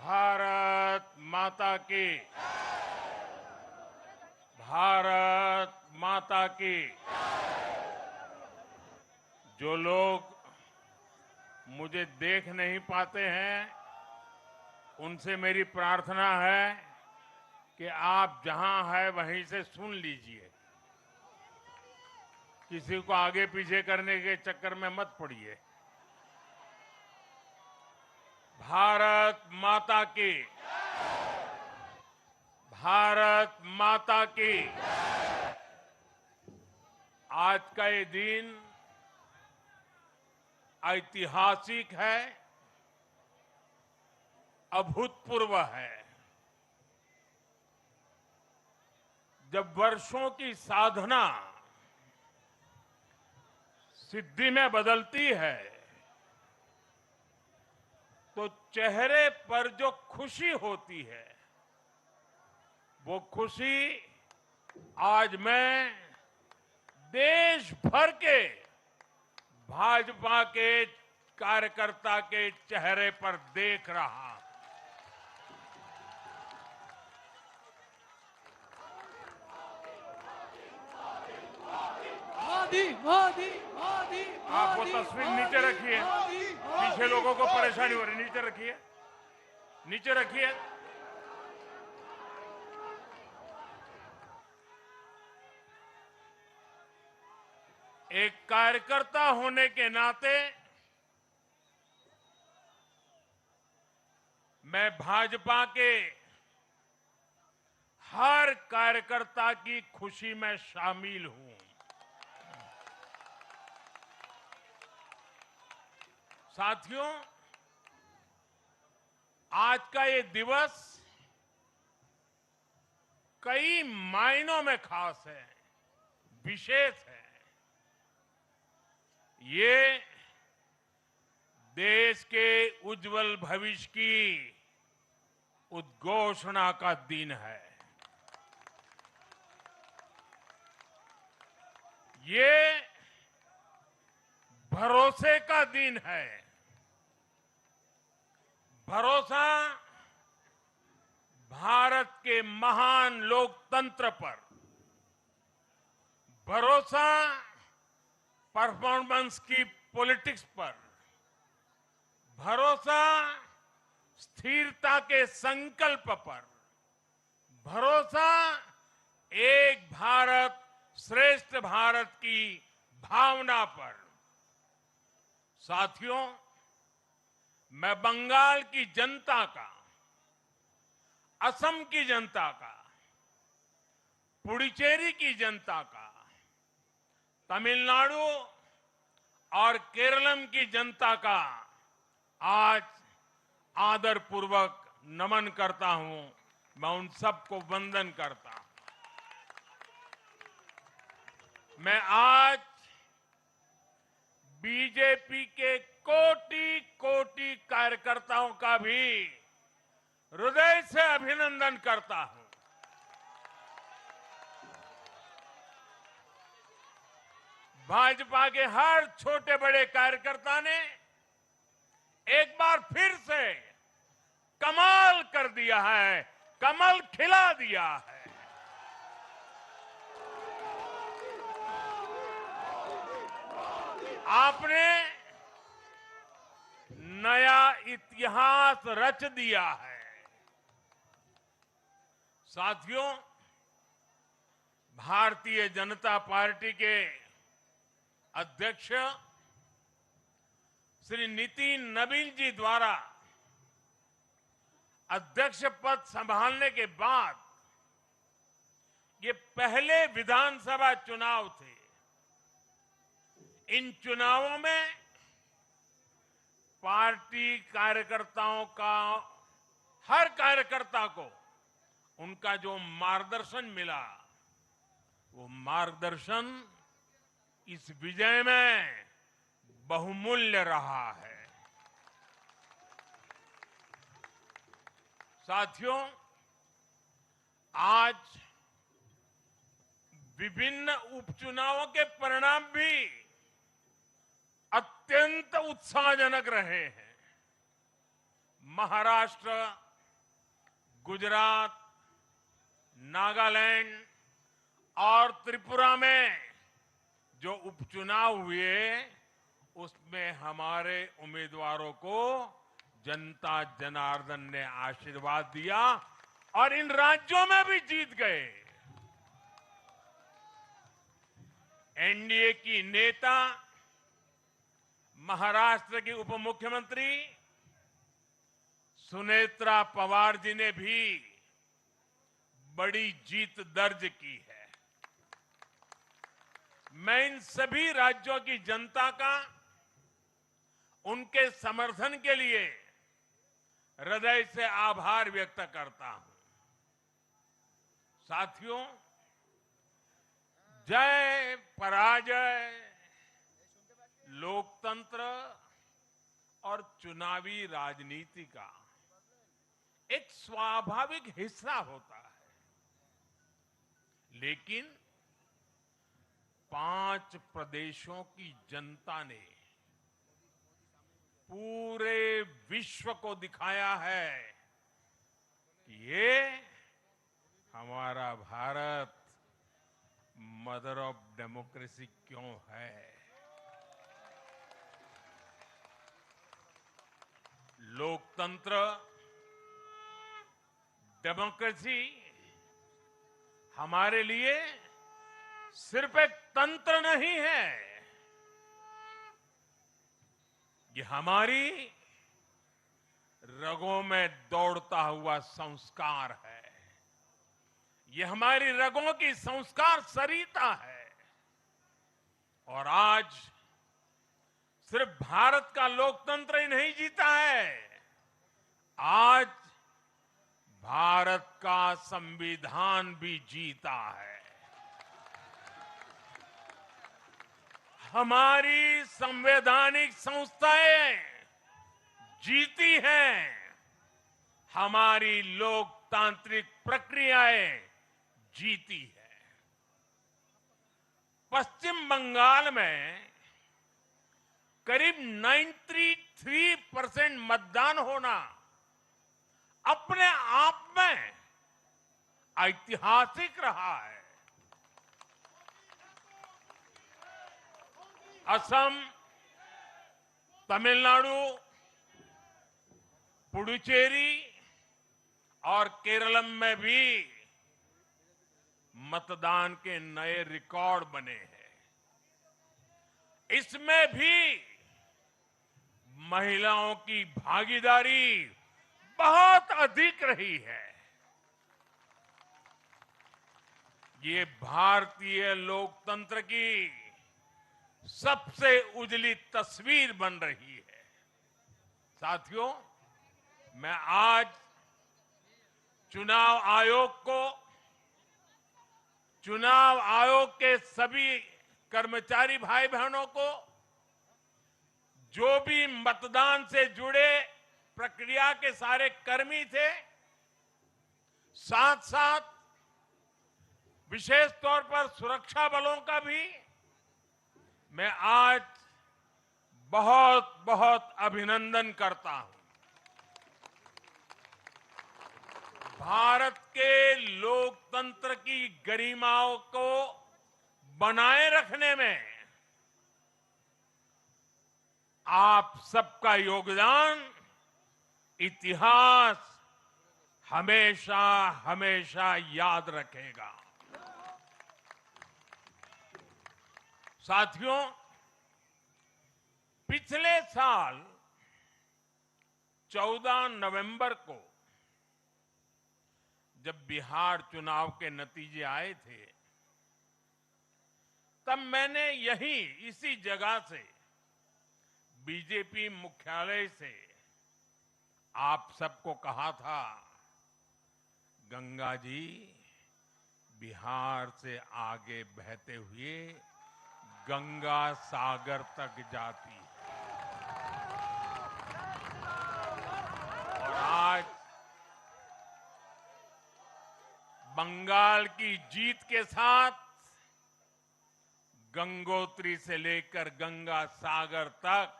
भारत माता की, भारत माता की। जो लोग मुझे देख नहीं पाते हैं, उनसे मेरी प्रार्थना है कि आप जहां हैं वहीं से सुन लीजिए। किसी को आगे पीछे करने के चक्कर में मत पड़िए। भारत माता की, भारत माता की। आज का ये दिन ऐतिहासिक है, अभूतपूर्व है। जब वर्षों की साधना सिद्धि में बदलती है, तो चेहरे पर जो खुशी होती है, वो खुशी आज मैं देश भर के भाजपा के कार्यकर्ता के चेहरे पर देख रहा हूं। मोदी मोदी मोदी। आप वो तस्वीर नीचे रखिए, पीछे लोगों को परेशानी हो रही, नीचे रखिए, नीचे रखिए। एक कार्यकर्ता होने के नाते मैं भाजपा के हर कार्यकर्ता की खुशी में शामिल हूं। साथियों, आज का ये दिवस कई मायनों में खास है, विशेष है। ये देश के उज्जवल भविष्य की उद्घोषणा का दिन है। ये भरोसे का दिन है। भरोसा भारत के महान लोकतंत्र पर, भरोसा परफॉर्मेंस की पॉलिटिक्स पर, भरोसा स्थिरता के संकल्प पर, भरोसा एक भारत श्रेष्ठ भारत की भावना पर। साथियों, मैं बंगाल की जनता का, असम की जनता का, पुडुचेरी की जनता का, तमिलनाडु और केरलम की जनता का आज आदरपूर्वक नमन करता हूं। मैं उन सबको वंदन करता हूं। मैं आज बीजेपी के कोटि कोटि कार्यकर्ताओं का भी हृदय से अभिनंदन करता हूं। भाजपा के हर छोटे बड़े कार्यकर्ता ने एक बार फिर से कमाल कर दिया है, कमल खिला दिया है। आपने नया इतिहास रच दिया है। साथियों, भारतीय जनता पार्टी के अध्यक्ष श्री नितिन नवीन जी द्वारा अध्यक्ष पद संभालने के बाद ये पहले विधानसभा चुनाव थे। इन चुनावों में पार्टी कार्यकर्ताओं का, हर कार्यकर्ता को उनका जो मार्गदर्शन मिला, वो मार्गदर्शन इस विजय में बहुमूल्य रहा है। साथियों, आज विभिन्न उपचुनावों के परिणाम भी अत्यंत उत्साहजनक रहे हैं। महाराष्ट्र, गुजरात, नागालैंड और त्रिपुरा में जो उपचुनाव हुए उसमें हमारे उम्मीदवारों को जनता जनार्दन ने आशीर्वाद दिया और इन राज्यों में भी जीत गए। एनडीए की नेता महाराष्ट्र की उप मुख्यमंत्री सुनेत्रा पवार जी ने भी बड़ी जीत दर्ज की है। मैं इन सभी राज्यों की जनता का उनके समर्थन के लिए हृदय से आभार व्यक्त करता हूं। साथियों, जय पराजय लोकतंत्र और चुनावी राजनीति का एक स्वाभाविक हिस्सा होता है, लेकिन 5 प्रदेशों की जनता ने पूरे विश्व को दिखाया है कि ये हमारा भारत मदर ऑफ डेमोक्रेसी क्यों है। लोकतंत्र, डेमोक्रेसी हमारे लिए सिर्फ एक तंत्र नहीं है, ये हमारी रगों में दौड़ता हुआ संस्कार है। ये हमारी रगों की संस्कार सरिता है। और आज सिर्फ भारत का लोकतंत्र ही नहीं जीता है, आज भारत का संविधान भी जीता है। हमारी संवैधानिक संस्थाएं जीती हैं, हमारी लोकतांत्रिक प्रक्रियाएं जीती है। पश्चिम बंगाल में करीब 93% मतदान होना अपने आप में ऐतिहासिक रहा है। असम, तमिलनाडु, पुडुचेरी और केरलम में भी मतदान के नए रिकॉर्ड बने हैं। इसमें भी महिलाओं की भागीदारी बहुत अधिक रही है। ये भारतीय लोकतंत्र की सबसे उजली तस्वीर बन रही है। साथियों, मैं आज चुनाव आयोग को, चुनाव आयोग के सभी कर्मचारी भाई बहनों को, जो भी मतदान से जुड़े प्रक्रिया के सारे कर्मी थे, साथ साथ विशेष तौर पर सुरक्षा बलों का भी मैं आज बहुत बहुत अभिनंदन करता हूं। भारत के लोकतंत्र की गरिमाओं को बनाए रखने में आप सबका योगदान इतिहास हमेशा हमेशा याद रखेगा। साथियों, पिछले साल 14 नवंबर को जब बिहार चुनाव के नतीजे आए थे, तब मैंने यहीं इसी जगह से बीजेपी मुख्यालय से आप सबको कहा था, गंगा जी बिहार से आगे बहते हुए गंगा सागर तक जाती है। और आज बंगाल की जीत के साथ गंगोत्री से लेकर गंगा सागर तक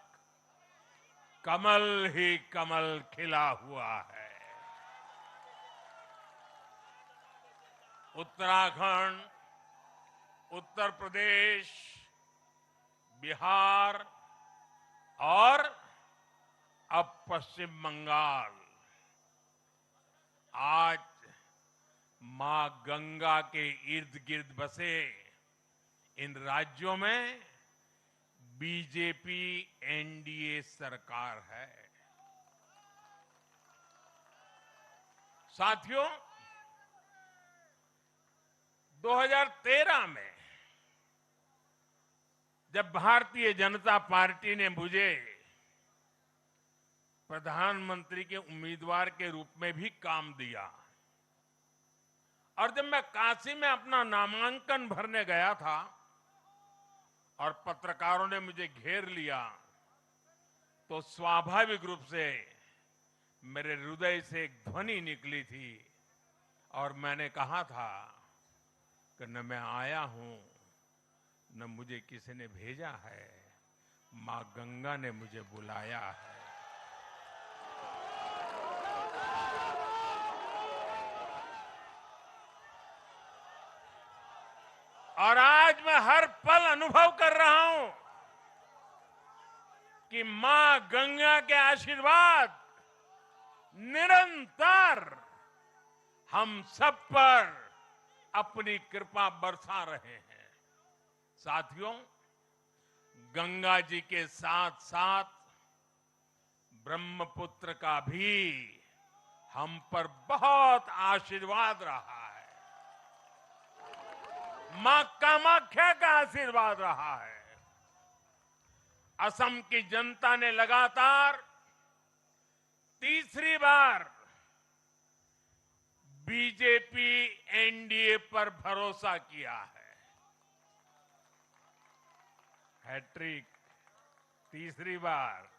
कमल ही कमल खिला हुआ है। उत्तराखंड, उत्तर प्रदेश, बिहार और अब पश्चिम बंगाल आज मां गंगा के इर्द गिर्द बसे इन राज्यों में बीजेपी एनडीए सरकार है। साथियों, 2013 में जब भारतीय जनता पार्टी ने मुझे प्रधानमंत्री के उम्मीदवार के रूप में भी काम दिया और जब मैं काशी में अपना नामांकन भरने गया था और पत्रकारों ने मुझे घेर लिया तो स्वाभाविक रूप से मेरे हृदय से एक ध्वनि निकली थी और मैंने कहा था कि न मैं आया हूं न मुझे किसी ने भेजा है, मां गंगा ने मुझे बुलाया है। और आज मैं हर पल अनुभव कर रहा हूं कि मां गंगा के आशीर्वाद निरंतर हम सब पर अपनी कृपा बरसा रहे हैं। साथियों, गंगा जी के साथ साथ ब्रह्मपुत्र का भी हम पर बहुत आशीर्वाद रहा है। मां कामाख्या का आशीर्वाद रहा है। असम की जनता ने लगातार तीसरी बार बीजेपी एनडीए पर भरोसा किया है। हैट्रिक, तीसरी बार।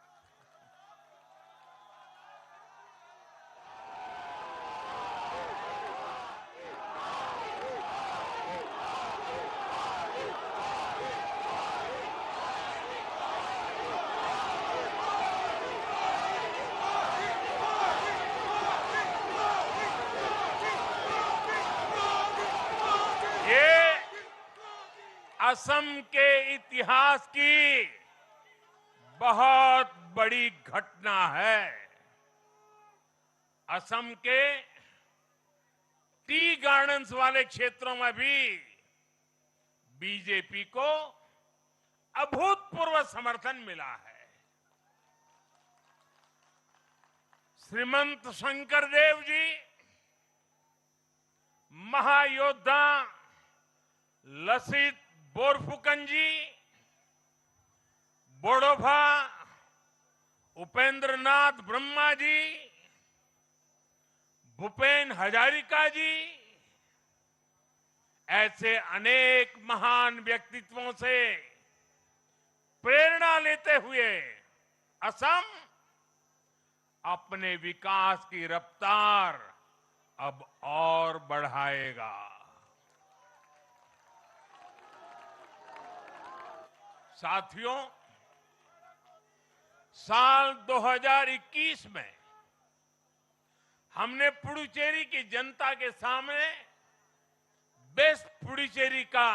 असम के इतिहास की बहुत बड़ी घटना है। असम के टी गार्डन्स वाले क्षेत्रों में भी बीजेपी को अभूतपूर्व समर्थन मिला है। श्रीमंत शंकरदेव जी, महायोद्धा लसित बोरफुकन जी, बोडोफा उपेंद्र नाथ ब्रह्मा जी, भूपेन हजारिका जी, ऐसे अनेक महान व्यक्तित्वों से प्रेरणा लेते हुए असम अपने विकास की रफ्तार अब और बढ़ाएगा। साथियों, साल 2021 में हमने पुडुचेरी की जनता के सामने बेस्ट पुडुचेरी का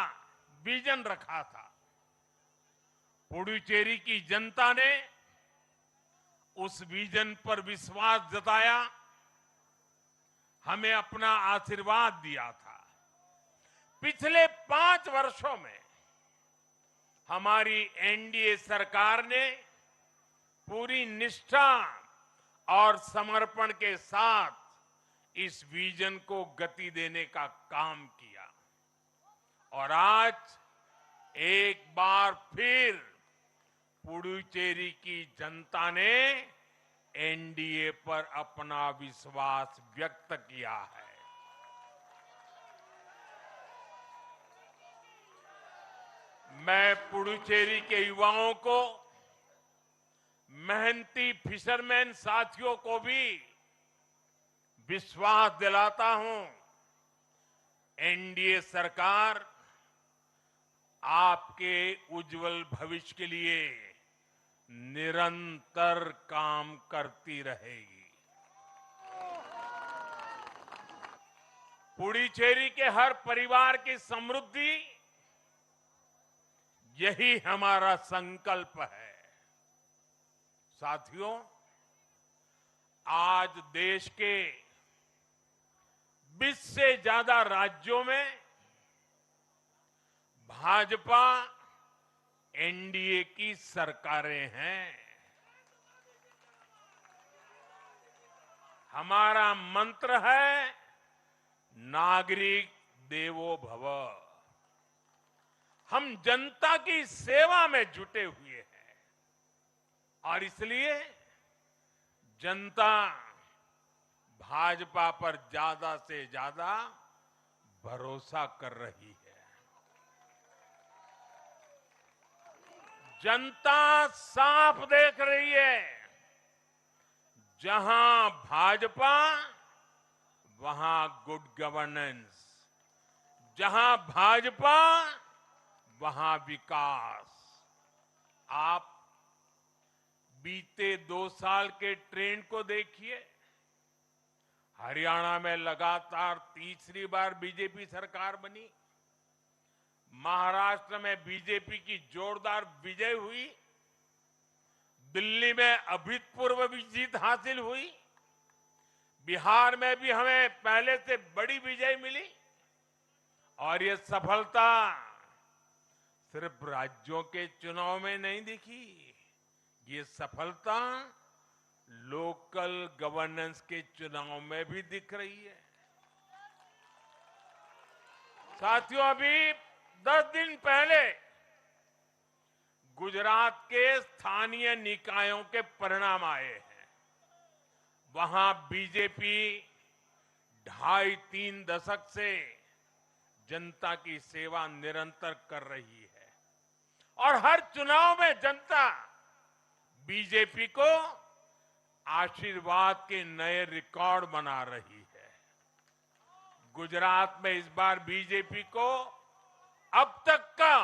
विजन रखा था। पुडुचेरी की जनता ने उस विजन पर विश्वास जताया, हमें अपना आशीर्वाद दिया था। पिछले 5 वर्षों में हमारी एनडीए सरकार ने पूरी निष्ठा और समर्पण के साथ इस विजन को गति देने का काम किया और आज एक बार फिर पुडुचेरी की जनता ने एनडीए पर अपना विश्वास व्यक्त किया है। मैं पुडुचेरी के युवाओं को, मेहनती फिशरमैन साथियों को भी विश्वास दिलाता हूं, एनडीए सरकार आपके उज्जवल भविष्य के लिए निरंतर काम करती रहेगी। पुडुचेरी के हर परिवार की समृद्धि, यही हमारा संकल्प है। साथियों, आज देश के 20 से ज्यादा राज्यों में भाजपा एनडीए की सरकारें हैं। हमारा मंत्र है नागरिक देवो भव। हम जनता की सेवा में जुटे हुए हैं और इसलिए जनता भाजपा पर ज्यादा से ज्यादा भरोसा कर रही है। जनता साफ देख रही है, जहां भाजपा वहां गुड गवर्नेंस, जहां भाजपा वहां विकास। आप बीते 2 साल के ट्रेंड को देखिए। हरियाणा में लगातार तीसरी बार बीजेपी सरकार बनी। महाराष्ट्र में बीजेपी की जोरदार विजय हुई। दिल्ली में अभूतपूर्व जीत हासिल हुई। बिहार में भी हमें पहले से बड़ी विजय मिली और ये सफलता सिर्फ राज्यों के चुनाव में नहीं दिखी, ये सफलता लोकल गवर्नेंस के चुनाव में भी दिख रही है। साथियों, अभी 10 दिन पहले गुजरात के स्थानीय निकायों के परिणाम आए हैं। वहां बीजेपी 2.5-3 दशक से जनता की सेवा निरंतर कर रही है और हर चुनाव में जनता बीजेपी को आशीर्वाद के नए रिकॉर्ड बना रही है। गुजरात में इस बार बीजेपी को अब तक का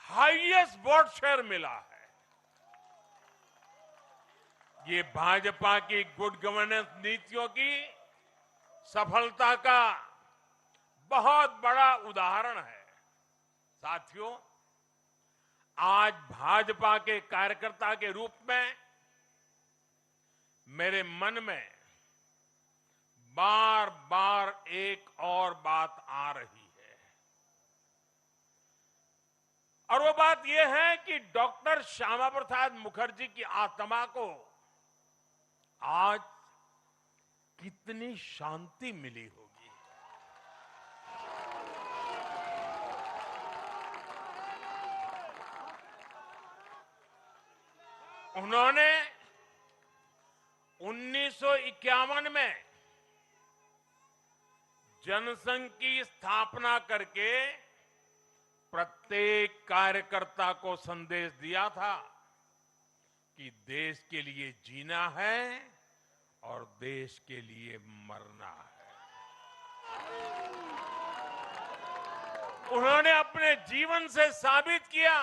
हाईएस्ट वोट शेयर मिला है। ये भाजपा की गुड गवर्नेंस नीतियों की सफलता का बहुत बड़ा उदाहरण है। साथियों, आज भाजपा के कार्यकर्ता के रूप में मेरे मन में बार बार एक और बात आ रही है और वो बात यह है कि डॉक्टर श्यामा प्रसाद मुखर्जी की आत्मा को आज कितनी शांति मिली होगी। उन्होंने 1951 में जनसंघ की स्थापना करके प्रत्येक कार्यकर्ता को संदेश दिया था कि देश के लिए जीना है और देश के लिए मरना है। उन्होंने अपने जीवन से साबित किया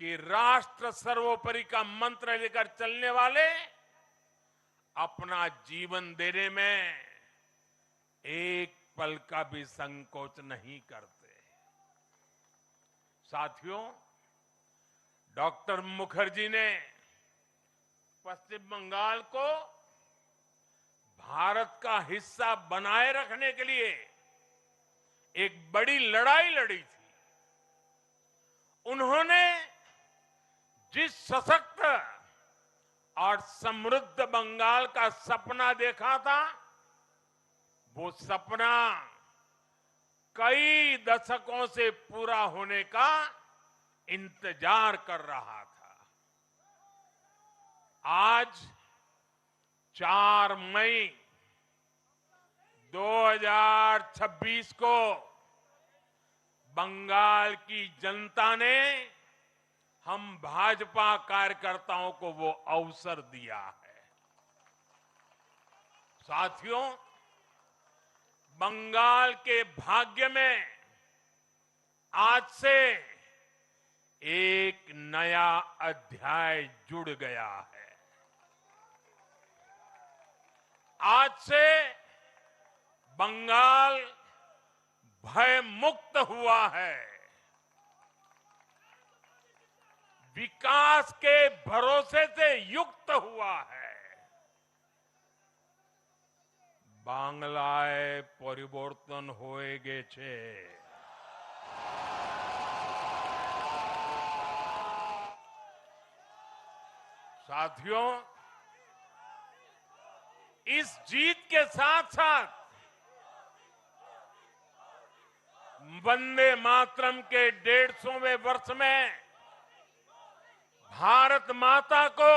कि राष्ट्र सर्वोपरि का मंत्र लेकर चलने वाले अपना जीवन देने में एक पल का भी संकोच नहीं करते। साथियों, डॉक्टर मुखर्जी ने पश्चिम बंगाल को भारत का हिस्सा बनाए रखने के लिए एक बड़ी लड़ाई लड़ी थी। उन्होंने जिस सशक्त और समृद्ध बंगाल का सपना देखा था, वो सपना कई दशकों से पूरा होने का इंतजार कर रहा था। आज 4 मई 2026 को बंगाल की जनता ने हम भाजपा कार्यकर्ताओं को वो अवसर दिया है। साथियों, बंगाल के भाग्य में आज से एक नया अध्याय जुड़ गया है। आज से बंगाल भय मुक्त हुआ है, विकास के भरोसे से युक्त हुआ है। बांग्लाए परिवर्तन होए गे छे। साथियों, इस जीत के साथ साथ वंदे मातरम के 150वें वर्ष में भारत माता को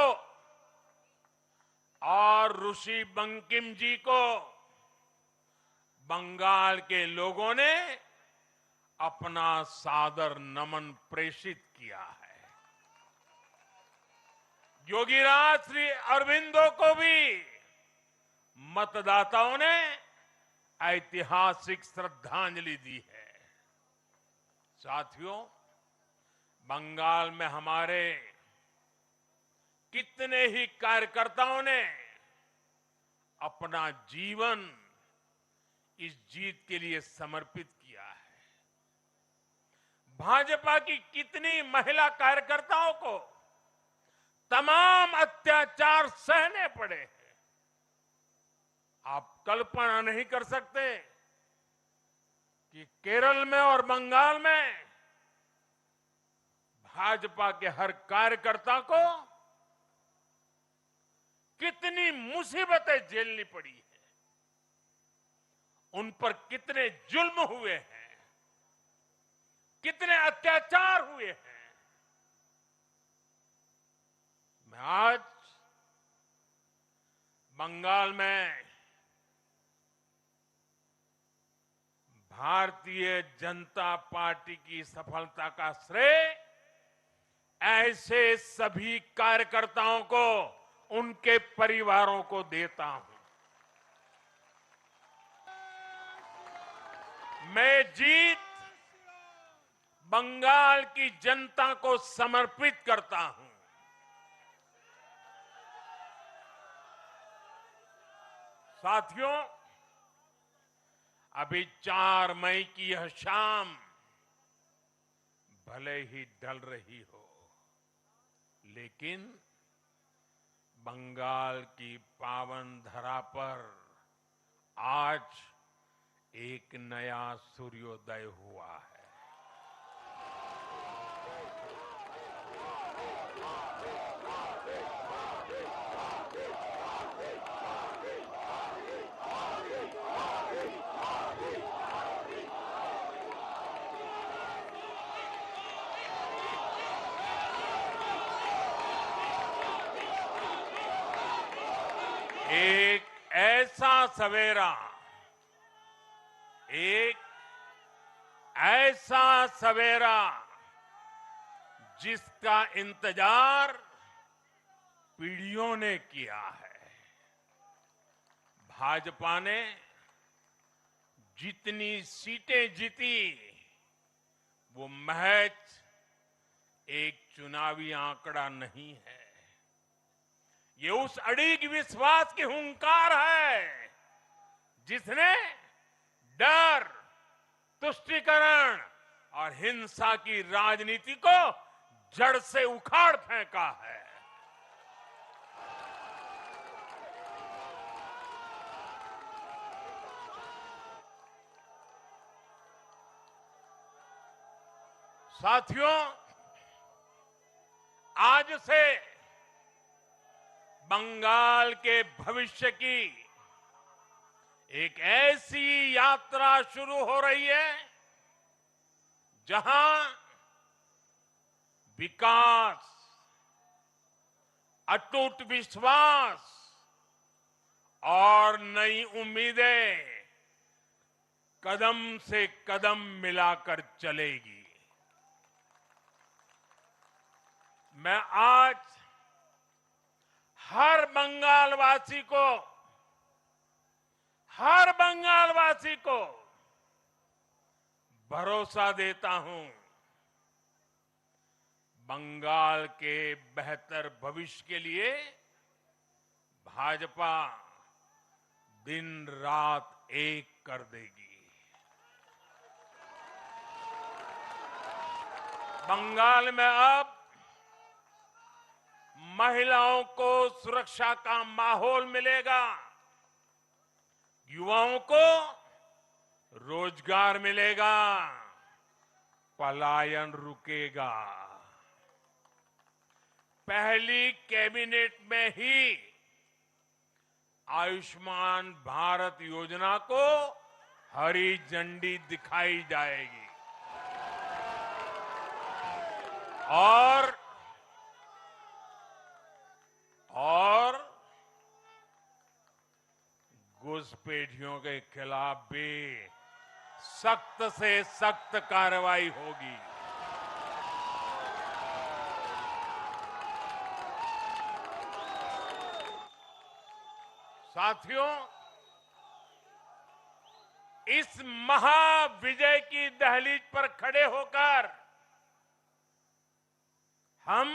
और ऋषि बंकिम जी को बंगाल के लोगों ने अपना सादर नमन प्रेषित किया है। योगीराज श्री अरविंदो को भी मतदाताओं ने ऐतिहासिक श्रद्धांजलि दी है। साथियों, बंगाल में हमारे कितने ही कार्यकर्ताओं ने अपना जीवन इस जीत के लिए समर्पित किया है। भाजपा की कितनी महिला कार्यकर्ताओं को तमाम अत्याचार सहने पड़े हैं। आप कल्पना नहीं कर सकते कि केरल में और बंगाल में भाजपा के हर कार्यकर्ता को कितनी मुसीबतें झेलनी पड़ी है, उन पर कितने जुल्म हुए हैं, कितने अत्याचार हुए हैं। मैं आज बंगाल में भारतीय जनता पार्टी की सफलता का श्रेय ऐसे सभी कार्यकर्ताओं को, उनके परिवारों को देता हूं। मैं जीत बंगाल की जनता को समर्पित करता हूं। साथियों, अभी 4 मई की यह शाम भले ही ढल रही हो, लेकिन बंगाल की पावन धरा पर आज एक नया सूर्योदय हुआ है। एक ऐसा सवेरा, एक ऐसा सवेरा जिसका इंतजार पीढ़ियों ने किया है। भाजपा ने जितनी सीटें जीती वो महज एक चुनावी आंकड़ा नहीं है, ये उस अड़िग विश्वास की हुंकार है जिसने डर, तुष्टीकरण और हिंसा की राजनीति को जड़ से उखाड़ फेंका है। साथियों, आज से बंगाल के भविष्य की एक ऐसी यात्रा शुरू हो रही है जहां विकास, अटूट विश्वास और नई उम्मीदें कदम से कदम मिलाकर चलेगी। मैं आज हर बंगालवासी को भरोसा देता हूं, बंगाल के बेहतर भविष्य के लिए भाजपा दिन रात एक कर देगी। बंगाल में अब महिलाओं को सुरक्षा का माहौल मिलेगा, युवाओं को रोजगार मिलेगा, पलायन रुकेगा। पहली कैबिनेट में ही आयुष्मान भारत योजना को हरी झंडी दिखाई जाएगी और घुसपैठियों के खिलाफ भी सख्त से सख्त कार्रवाई होगी। साथियों, इस महाविजय की दहलीज पर खड़े होकर हम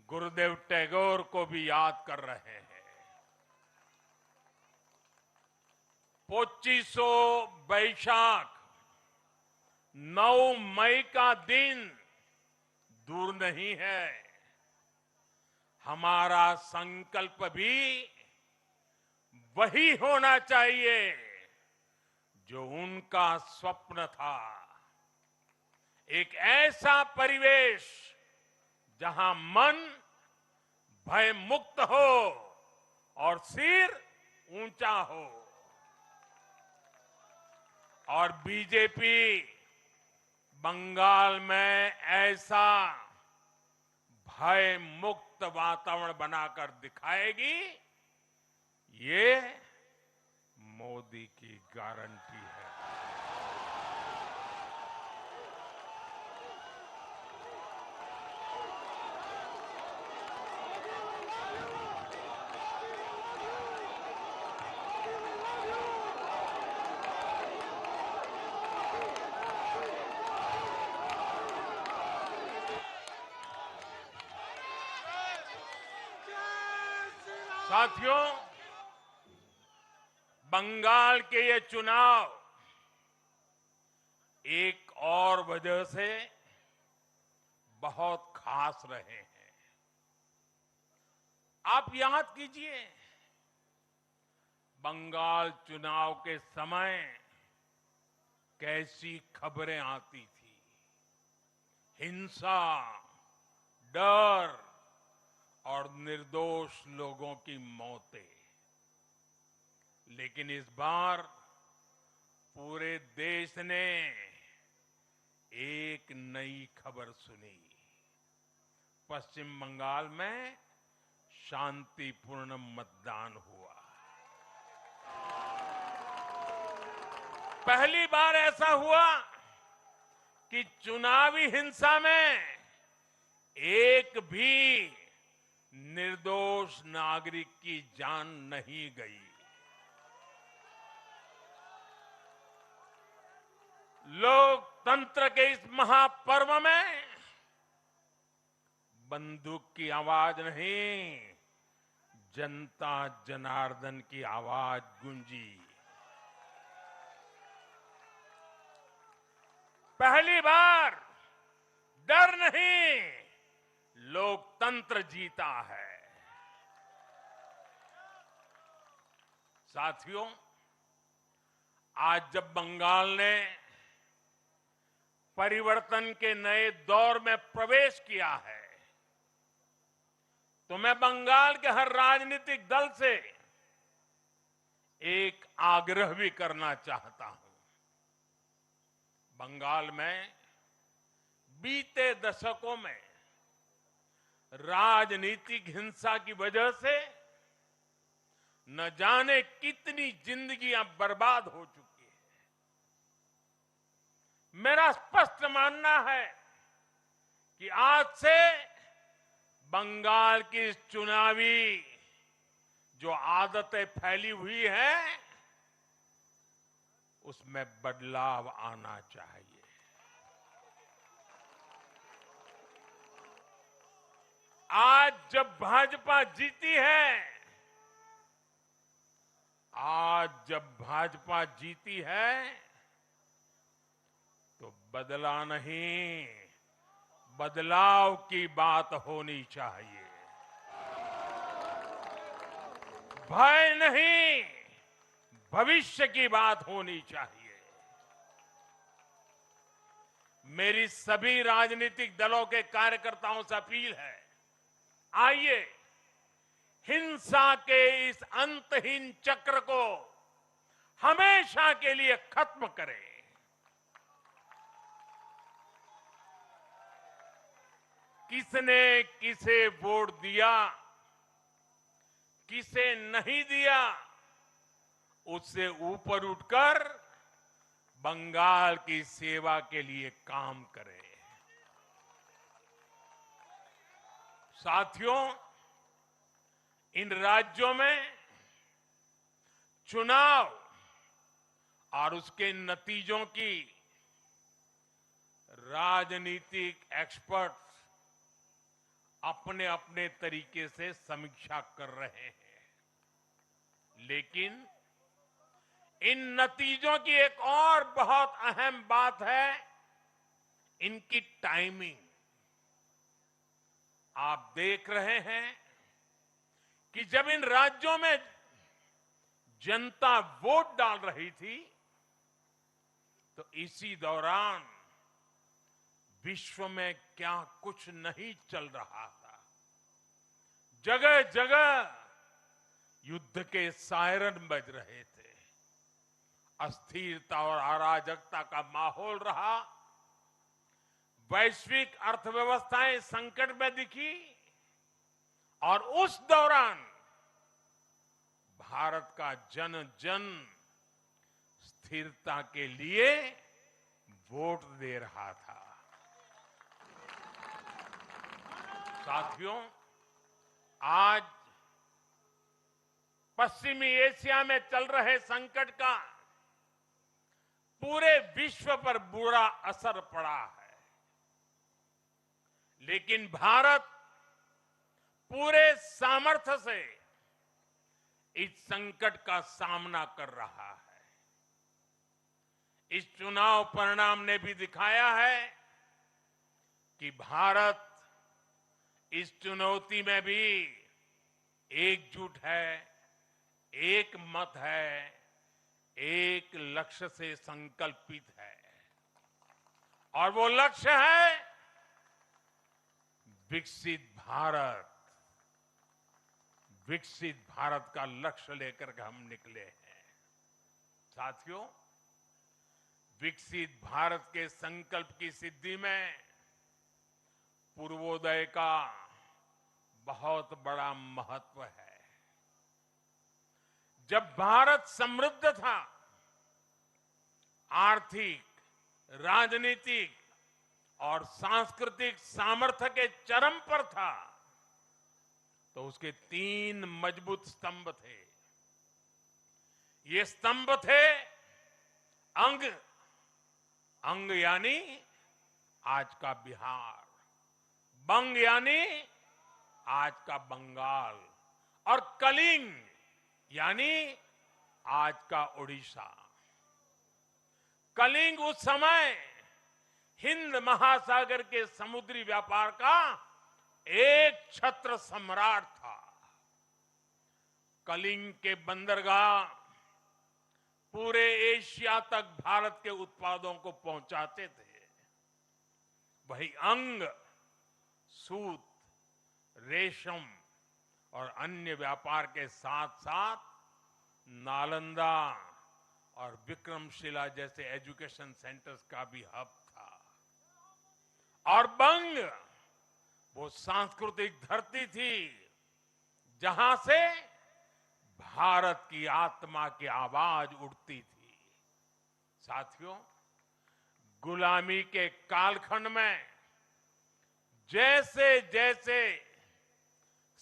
गुरुदेव टैगोर को भी याद कर रहे हैं। पोचिशो बैशाख 9 मई का दिन दूर नहीं है। हमारा संकल्प भी वही होना चाहिए जो उनका स्वप्न था। एक ऐसा परिवेश जहां मन भय मुक्त हो और सिर ऊंचा हो। और बीजेपी बंगाल में ऐसा भय मुक्त वातावरण बनाकर दिखाएगी, ये मोदी की गारंटी है। साथियों, बंगाल के ये चुनाव एक और वजह से बहुत खास रहे हैं। आप याद कीजिए, बंगाल चुनाव के समय कैसी खबरें आती थी। हिंसा, डर और निर्दोष लोगों की मौतें। लेकिन इस बार पूरे देश ने एक नई खबर सुनी। पश्चिम बंगाल में शांतिपूर्ण मतदान हुआ। पहली बार ऐसा हुआ कि चुनावी हिंसा में एक भी निर्दोष नागरिक की जान नहीं गई। लोकतंत्र के इस महापर्व में बंदूक की आवाज नहीं, जनता जनार्दन की आवाज गूंजी। पहली बार डर नहीं, लोकतंत्र जीता है। साथियों, आज जब बंगाल ने परिवर्तन के नए दौर में प्रवेश किया है, तो मैं बंगाल के हर राजनीतिक दल से एक आग्रह भी करना चाहता हूं। बंगाल में बीते दशकों में राजनीतिक हिंसा की वजह से न जाने कितनी जिंदगियां बर्बाद हो चुकी हैं। मेरा स्पष्ट मानना है कि आज से बंगाल की चुनावी जो आदतें फैली हुई हैं, उसमें बदलाव आना चाहिए। आज जब भाजपा जीती है, आज जब भाजपा जीती है तो बदला नहीं, बदलाव की बात होनी चाहिए। भय नहीं, भविष्य की बात होनी चाहिए। मेरी सभी राजनीतिक दलों के कार्यकर्ताओं से अपील है, आइए हिंसा के इस अंतहीन चक्र को हमेशा के लिए खत्म करें। किसने किसे वोट दिया, किसे नहीं दिया, उससे ऊपर उठकर बंगाल की सेवा के लिए काम करें। साथियों, इन राज्यों में चुनाव और उसके नतीजों की राजनीतिक एक्सपर्ट्स अपने अपने तरीके से समीक्षा कर रहे हैं, लेकिन इन नतीजों की एक और बहुत अहम बात है इनकी टाइमिंग। आप देख रहे हैं कि जब इन राज्यों में जनता वोट डाल रही थी तो इसी दौरान विश्व में क्या कुछ नहीं चल रहा था। जगह जगह युद्ध के सायरन बज रहे थे, अस्थिरता और अराजकता का माहौल रहा, वैश्विक अर्थव्यवस्थाएं संकट में दिखी और उस दौरान भारत का जन जन स्थिरता के लिए वोट दे रहा था। साथियों, आज पश्चिमी एशिया में चल रहे संकट का पूरे विश्व पर बुरा असर पड़ा है, लेकिन भारत पूरे सामर्थ्य से इस संकट का सामना कर रहा है। इस चुनाव परिणाम ने भी दिखाया है कि भारत इस चुनौती में भी एकजुट है, एक मत है, एक लक्ष्य से संकल्पित है, और वो लक्ष्य है विकसित भारत। विकसित भारत का लक्ष्य लेकर के हम निकले हैं। साथियों, विकसित भारत के संकल्प की सिद्धि में पूर्वोदय का बहुत बड़ा महत्व है। जब भारत समृद्ध था, आर्थिक, राजनीतिक और सांस्कृतिक सामर्थ्य के चरम पर था, तो उसके 3 मजबूत स्तंभ थे। ये स्तंभ थे अंग, अंग यानी आज का बिहार, बंग यानी आज का बंगाल, और कलिंग यानी आज का ओडिशा। कलिंग उस समय हिंद महासागर के समुद्री व्यापार का एक छत्र सम्राट था। कलिंग के बंदरगाह पूरे एशिया तक भारत के उत्पादों को पहुंचाते थे। वही अंग सूत, रेशम और अन्य व्यापार के साथ साथ नालंदा और विक्रमशिला जैसे एजुकेशन सेंटर्स का भी हब था। और बंग वो सांस्कृतिक धरती थी जहां से भारत की आत्मा की आवाज उठती थी। साथियों, गुलामी के कालखंड में जैसे जैसे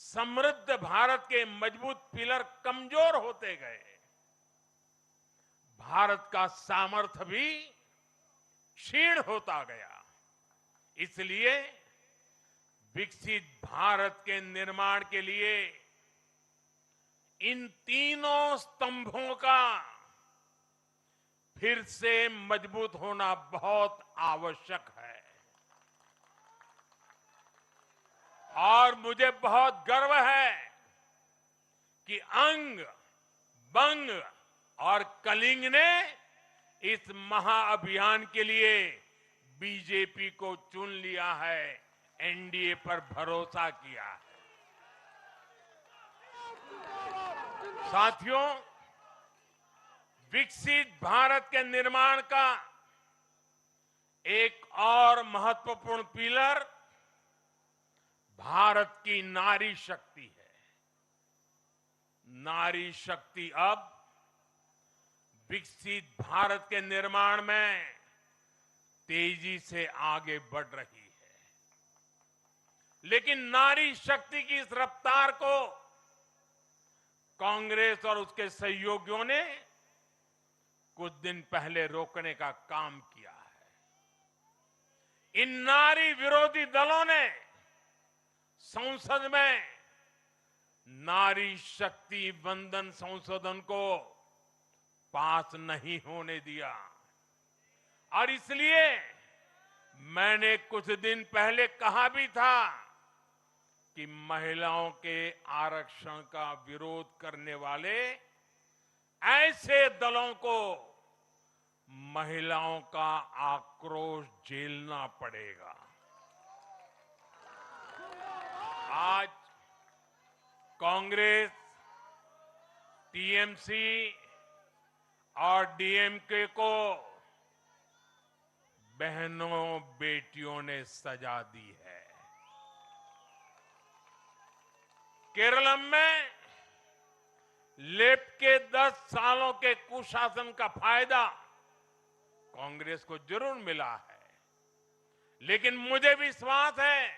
समृद्ध भारत के मजबूत पिलर कमजोर होते गए, भारत का सामर्थ्य भी क्षीण होता गया। इसलिए विकसित भारत के निर्माण के लिए इन तीनों स्तंभों का फिर से मजबूत होना बहुत आवश्यक है। और मुझे बहुत गर्व है कि अंग, बंग और कलिंग ने इस महाअभियान के लिए बीजेपी को चुन लिया है, एनडीए पर भरोसा किया है। साथियों, विकसित भारत के निर्माण का एक और महत्वपूर्ण पिलर भारत की नारी शक्ति है। नारी शक्ति अब विकसित भारत के निर्माण में तेजी से आगे बढ़ रही है। लेकिन नारी शक्ति की इस रफ्तार को कांग्रेस और उसके सहयोगियों ने कुछ दिन पहले रोकने का काम किया है। इन नारी विरोधी दलों ने संसद में नारी शक्ति वंदन संशोधन को पास नहीं होने दिया और इसलिए मैंने कुछ दिन पहले कहा भी था कि महिलाओं के आरक्षण का विरोध करने वाले ऐसे दलों को महिलाओं का आक्रोश झेलना पड़ेगा। आज कांग्रेस, टीएमसी और डीएमके को बहनों बेटियों ने सजा दी है। केरल में लेफ्ट के 10 सालों के कुशासन का फायदा कांग्रेस को जरूर मिला है, लेकिन मुझे विश्वास है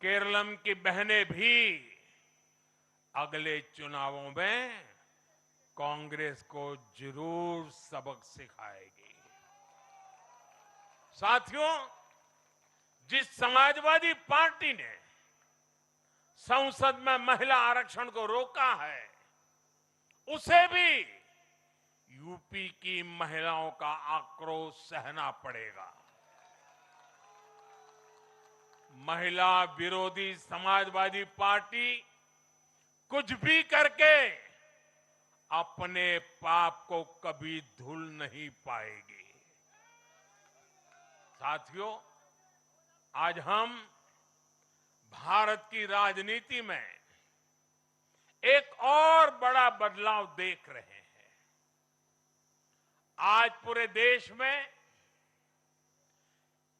केरल की बहनें भी अगले चुनावों में कांग्रेस को जरूर सबक सिखाएगी। साथियों, जिस समाजवादी पार्टी ने संसद में महिला आरक्षण को रोका है, उसे भी यूपी की महिलाओं का आक्रोश सहना पड़ेगा। महिला विरोधी समाजवादी पार्टी कुछ भी करके अपने पाप को कभी धुल नहीं पाएगी। साथियों, आज हम भारत की राजनीति में एक और बड़ा बदलाव देख रहे हैं। आज पूरे देश में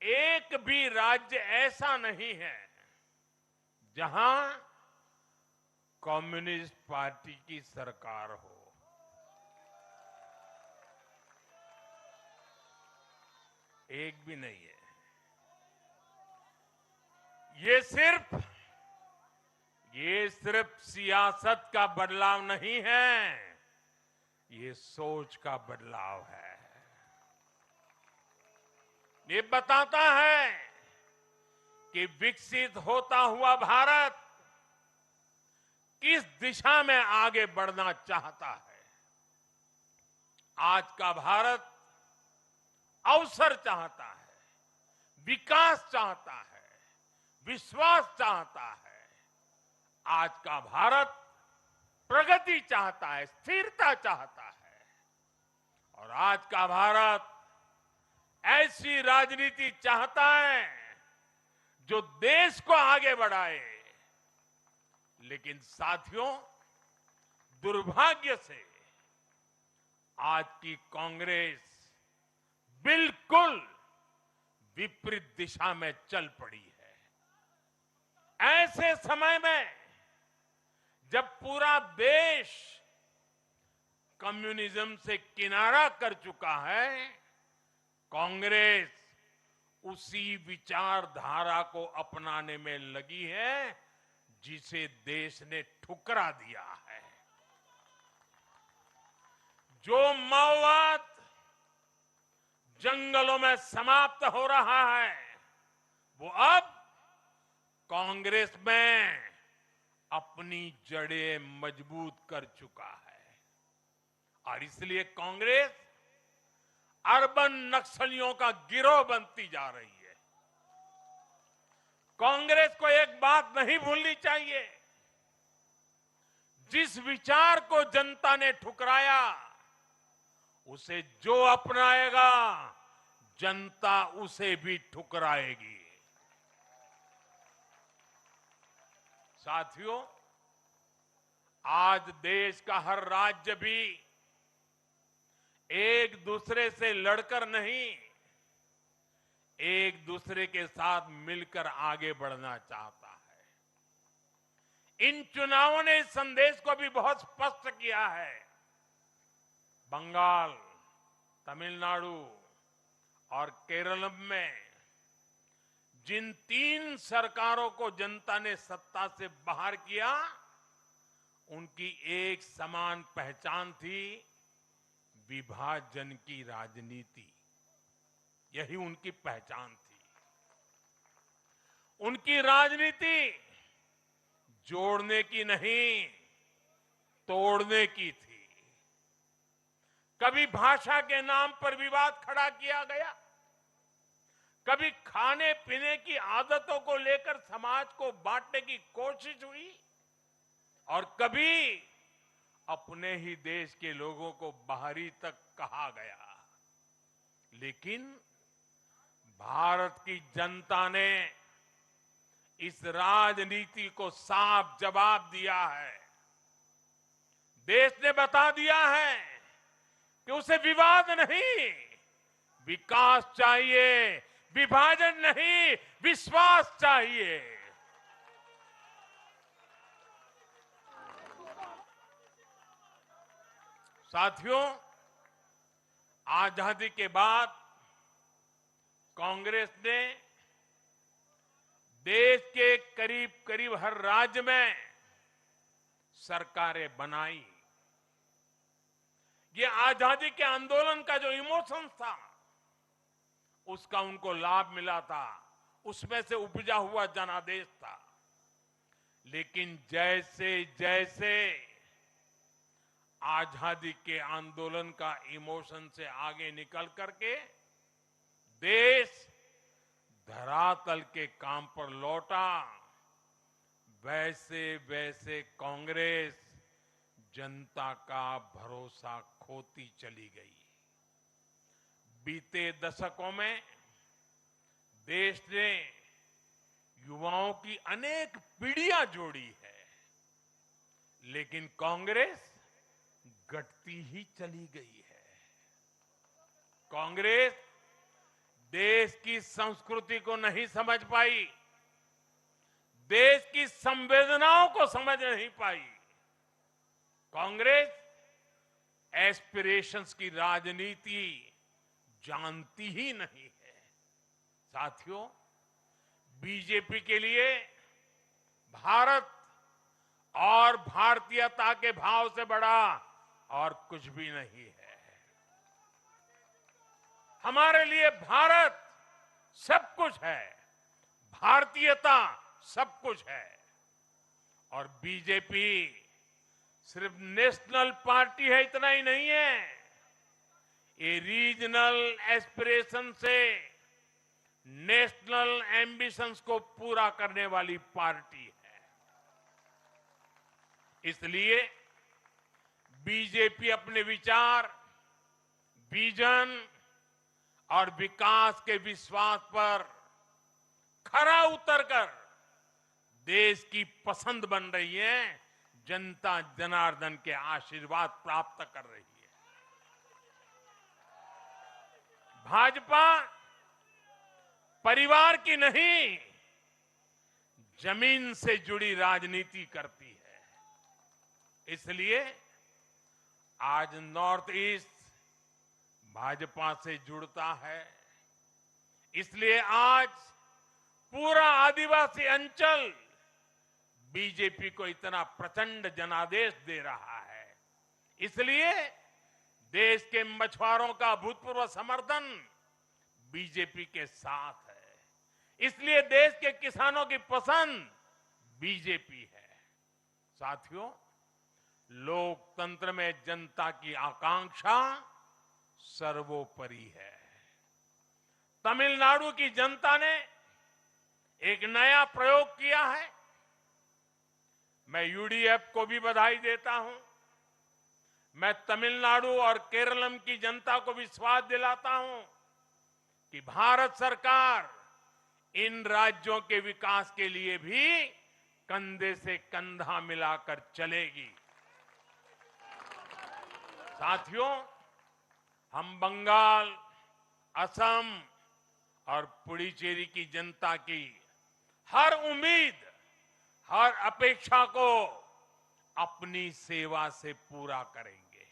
एक भी राज्य ऐसा नहीं है जहां कम्युनिस्ट पार्टी की सरकार हो। एक भी नहीं है। ये सिर्फ सियासत का बदलाव नहीं है, ये सोच का बदलाव है। ये बताता है कि विकसित होता हुआ भारत किस दिशा में आगे बढ़ना चाहता है। आज का भारत अवसर चाहता है, विकास चाहता है, विश्वास चाहता है। आज का भारत प्रगति चाहता है, स्थिरता चाहता है। और आज का भारत ऐसी राजनीति चाहता है जो देश को आगे बढ़ाए। लेकिन साथियों, दुर्भाग्य से आज की कांग्रेस बिल्कुल विपरीत दिशा में चल पड़ी है। ऐसे समय में जब पूरा देश कम्युनिज्म से किनारा कर चुका है, कांग्रेस उसी विचारधारा को अपनाने में लगी है जिसे देश ने ठुकरा दिया है। जो माओवाद जंगलों में समाप्त हो रहा है, वो अब कांग्रेस में अपनी जड़ें मजबूत कर चुका है और इसलिए कांग्रेस अर्बन नक्सलियों का गिरोह बनती जा रही है। कांग्रेस को एक बात नहीं भूलनी चाहिए, जिस विचार को जनता ने ठुकराया उसे जो अपनाएगा जनता उसे भी ठुकराएगी। साथियों, आज देश का हर राज्य भी एक दूसरे से लड़कर नहीं, एक दूसरे के साथ मिलकर आगे बढ़ना चाहता है। इन चुनावों ने इस संदेश को भी बहुत स्पष्ट किया है। बंगाल, तमिलनाडु और केरल में जिन 3 सरकारों को जनता ने सत्ता से बाहर किया, उनकी एक समान पहचान थी, विभाजन की राजनीति। यही उनकी पहचान थी। उनकी राजनीति जोड़ने की नहीं, तोड़ने की थी। कभी भाषा के नाम पर विवाद खड़ा किया गया, कभी खाने पीने की आदतों को लेकर समाज को बांटने की कोशिश हुई और कभी अपने ही देश के लोगों को बाहरी तक कहा गया। लेकिन भारत की जनता ने इस राजनीति को साफ जवाब दिया है। देश ने बता दिया है कि उसे विवाद नहीं, विकास चाहिए, विभाजन नहीं, विश्वास चाहिए। साथियों, आजादी के बाद कांग्रेस ने देश के करीब करीब हर राज्य में सरकारें बनाई। ये आजादी के आंदोलन का जो इमोशन था, उसका उनको लाभ मिला था, उसमें से उपजा हुआ जनादेश था। लेकिन जैसे जैसे आजादी के आंदोलन का इमोशन से आगे निकल करके देश धरातल के काम पर लौटा, वैसे वैसे कांग्रेस जनता का भरोसा खोती चली गई। बीते दशकों में देश ने युवाओं की अनेक पीढ़ियां जोड़ी है, लेकिन कांग्रेस घटती ही चली गई है। कांग्रेस देश की संस्कृति को नहीं समझ पाई, देश की संवेदनाओं को समझ नहीं पाई। कांग्रेस एस्पिरेशंस की राजनीति जानती ही नहीं है। साथियों, बीजेपी के लिए भारत और भारतीयता के भाव से बड़ा और कुछ भी नहीं है। हमारे लिए भारत सब कुछ है, भारतीयता सब कुछ है। और बीजेपी सिर्फ नेशनल पार्टी है, इतना ही नहीं है, ये रीजनल एस्पिरेशन से नेशनल एम्बिशंस को पूरा करने वाली पार्टी है। इसलिए बीजेपी अपने विचार, विजन और विकास के विश्वास पर खरा उतरकर देश की पसंद बन रही है, जनता जनार्दन के आशीर्वाद प्राप्त कर रही है। भाजपा परिवार की नहीं, जमीन से जुड़ी राजनीति करती है। इसलिए आज नॉर्थ ईस्ट भाजपा से जुड़ता है। इसलिए आज पूरा आदिवासी अंचल बीजेपी को इतना प्रचंड जनादेश दे रहा है। इसलिए देश के मछुआरों का भूतपूर्व समर्थन बीजेपी के साथ है। इसलिए देश के किसानों की पसंद बीजेपी है। साथियों, लोकतंत्र में जनता की आकांक्षा सर्वोपरि है। तमिलनाडु की जनता ने एक नया प्रयोग किया है। मैं यूडीएफ को भी बधाई देता हूं। मैं तमिलनाडु और केरलम की जनता को विश्वास दिलाता हूं कि भारत सरकार इन राज्यों के विकास के लिए भी कंधे से कंधा मिलाकर चलेगी। साथियों, हम बंगाल, असम और पुडुचेरी की जनता की हर उम्मीद, हर अपेक्षा को अपनी सेवा से पूरा करेंगे।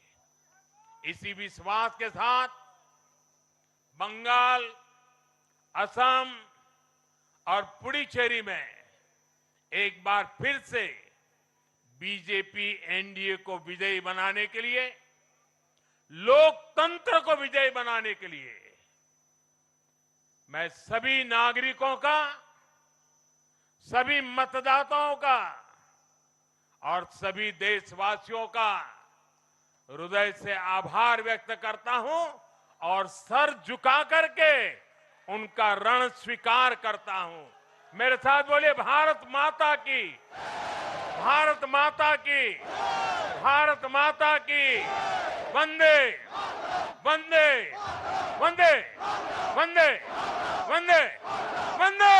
इसी विश्वास के साथ बंगाल, असम और पुडुचेरी में एक बार फिर से बीजेपी एनडीए को विजयी बनाने के लिए, लोकतंत्र को विजयी बनाने के लिए मैं सभी नागरिकों का, सभी मतदाताओं का और सभी देशवासियों का हृदय से आभार व्यक्त करता हूं और सर झुका करके उनका ऋण स्वीकार करता हूं। मेरे साथ बोलिए, भारत माता की, भारत माता की, भारत माता की। वंदे वंदे वंदे वंदे वंदे वंदे।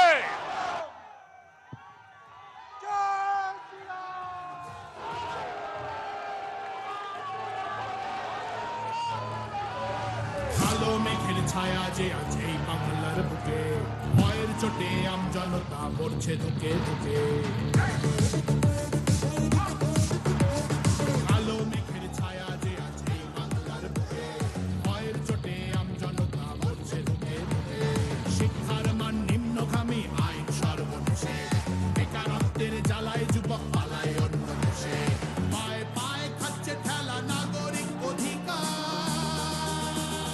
কালো মেঘের ছায়া যে আছে এই বাংলার বুকে, ভয়ের চোটে আমজনতা মরছে ধুকে ধুকে।